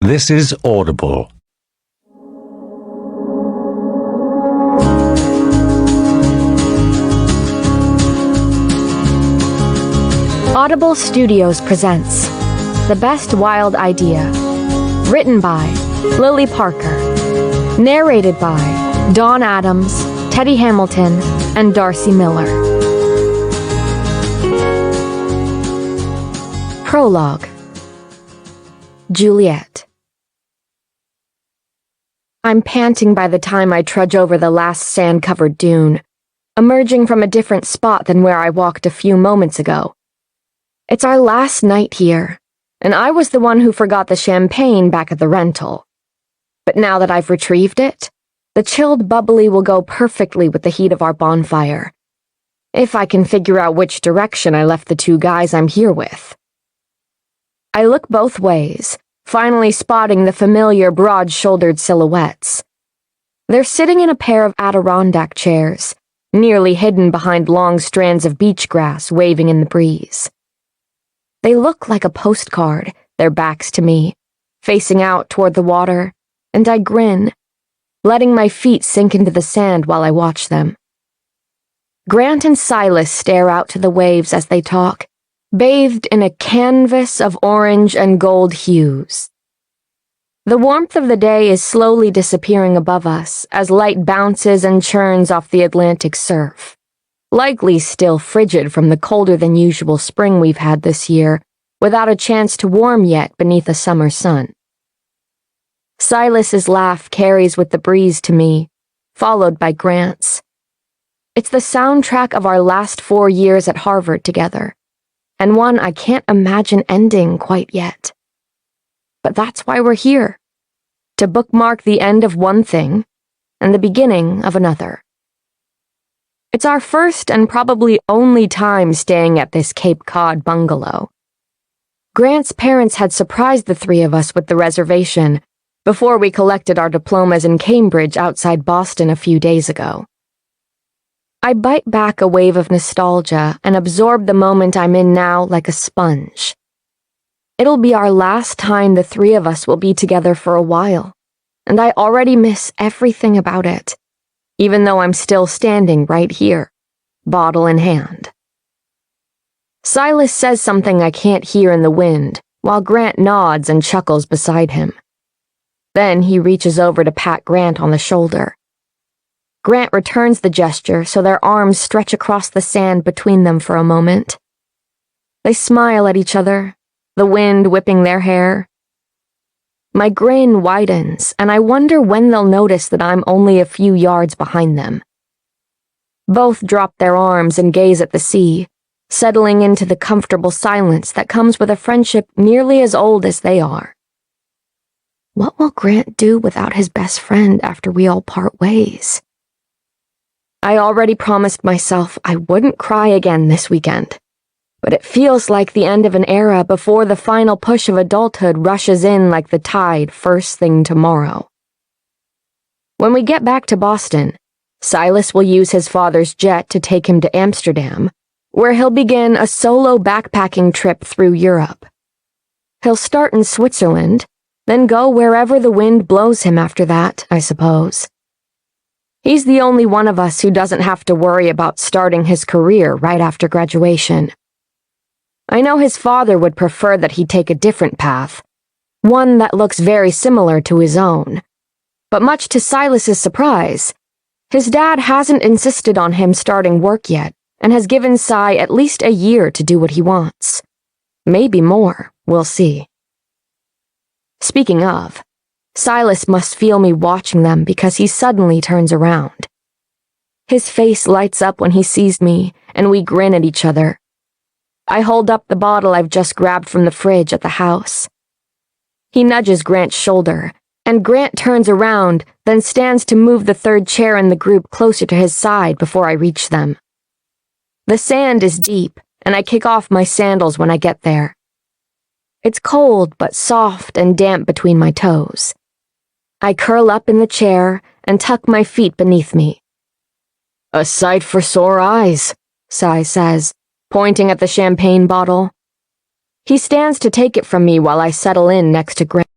This is Audible. Audible Studios presents The Best Wild Idea. Written by Lily Parker. Narrated by Dawn Adams, Teddy Hamilton, and Darcy Miller. Prologue. Juliet. I'm panting by the time I trudge over the last sand-covered dune, emerging from a different spot than where I walked a few moments ago. It's our last night here, and I was the one who forgot the champagne back at the rental. But now that I've retrieved it, the chilled bubbly will go perfectly with the heat of our bonfire, if I can figure out which direction I left the two guys I'm here with. I look both ways, finally spotting the familiar broad-shouldered silhouettes. They're sitting in a pair of Adirondack chairs, nearly hidden behind long strands of beach grass waving in the breeze. They look like a postcard, their backs to me, facing out toward the water, and I grin, letting my feet sink into the sand while I watch them. Grant and Silas stare out to the waves as they talk, bathed in a canvas of orange and gold hues. The warmth of the day is slowly disappearing above us as light bounces and churns off the Atlantic surf, likely still frigid from the colder than usual spring we've had this year, without a chance to warm yet beneath a summer sun. Silas's laugh carries with the breeze to me, followed by Grant's. It's the soundtrack of our last 4 years at Harvard together, and one I can't imagine ending quite yet. But that's why we're here, to bookmark the end of one thing and the beginning of another. It's our first and probably only time staying at this Cape Cod bungalow. Grant's parents had surprised the three of us with the reservation before we collected our diplomas in Cambridge outside Boston a few days ago. I bite back a wave of nostalgia and absorb the moment I'm in now like a sponge. It'll be our last time the three of us will be together for a while, and I already miss everything about it, even though I'm still standing right here, bottle in hand. Silas says something I can't hear in the wind, while Grant nods and chuckles beside him. Then he reaches over to pat Grant on the shoulder. Grant returns the gesture so their arms stretch across the sand between them for a moment. They smile at each other, the wind whipping their hair. My grin widens, and I wonder when they'll notice that I'm only a few yards behind them. Both drop their arms and gaze at the sea, settling into the comfortable silence that comes with a friendship nearly as old as they are. What will Grant do without his best friend after we all part ways? I already promised myself I wouldn't cry again this weekend, but it feels like the end of an era before the final push of adulthood rushes in like the tide first thing tomorrow. When we get back to Boston, Silas will use his father's jet to take him to Amsterdam, where he'll begin a solo backpacking trip through Europe. He'll start in Switzerland, then go wherever the wind blows him after that, I suppose. He's the only one of us who doesn't have to worry about starting his career right after graduation. I know his father would prefer that he take a different path, one that looks very similar to his own. But much to Silas's surprise, his dad hasn't insisted on him starting work yet and has given Cy at least a year to do what he wants. Maybe more, we'll see. Speaking of, Silas must feel me watching them because he suddenly turns around. His face lights up when he sees me, and we grin at each other. I hold up the bottle I've just grabbed from the fridge at the house. He nudges Grant's shoulder, and Grant turns around, then stands to move the third chair in the group closer to his side before I reach them. The sand is deep, and I kick off my sandals when I get there. It's cold but soft and damp between my toes. I curl up in the chair and tuck my feet beneath me. "A sight for sore eyes," Cy says, pointing at the champagne bottle. He stands to take it from me while I settle in next to Grant.